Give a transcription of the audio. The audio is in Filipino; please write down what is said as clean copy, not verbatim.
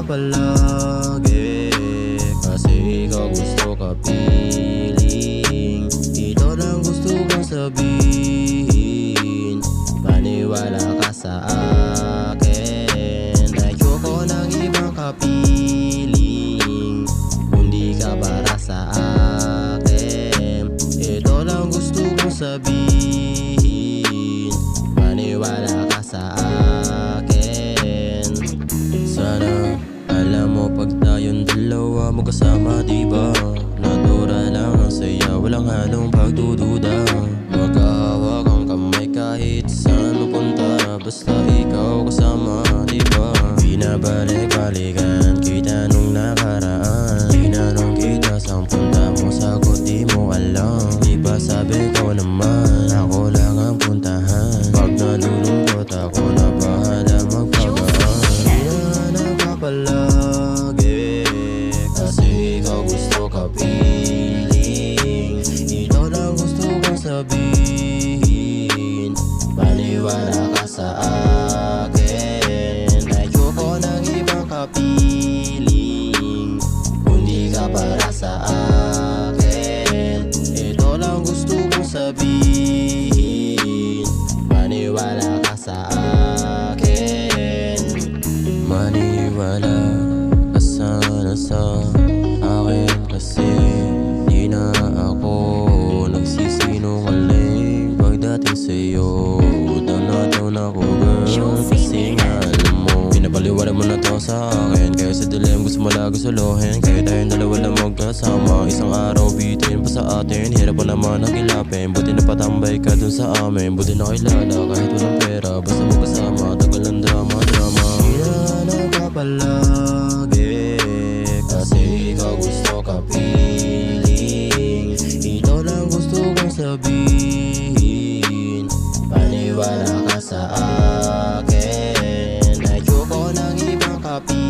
palagi, kasi ikaw gusto ka piling. Ito lang gusto kong sabihin, maniwala ka sa akin. Ayoko ng ibang kapiling, kundi ka para sa akin. Ito lang gusto kong sabihin, maniwala ka sa akin. Sana alam mo pag tayong dalawa magkasama, diba? Natural lang ang saya, walang halong pagdududa. Magkahawak ang kamay kahit saan mapunta, basta ikaw kasama, diba? Binabalik-balikan kita nung nakaraan, tinanong kita saan punta mo, sagot di mo alam. Diba sabi ko naman, ako lang ang puntahan. Pag nalulungkot ako na bahala magpagaan. Hinahanap ka palagi, kasi ikaw gusto ka piling. Ito lang gusto kong sabihin, maniwala ka sa akin. Ayoko ng ibang kapiling, kundi ka para sa akin. Ito lang gusto kong sabihin, maniwala ka sa akin. Maniwala ka sana sa akin, kasi di na ako nagsisinungaling. Pagdating sa'yo, down na ako, girl, kasi nga alam mo, pinapaliwala mo na to sa akin. Kaya sa dilim gusto mo lagi suluhin, kaya tayong dalawa lang magkasama. Isang araw bitin pa sa atin, hirap pa naman ang kilapin. Buti na patambay ka dun sa amin, buti na kilala kahit walang pera, basta magkasama, tagal ng drama. Hinahanap ka palagi, kasi ikaw gusto ka piling. Ito lang gusto kong sabihin, maniwala ka sa akin. Ayoko ng ibang kapiling,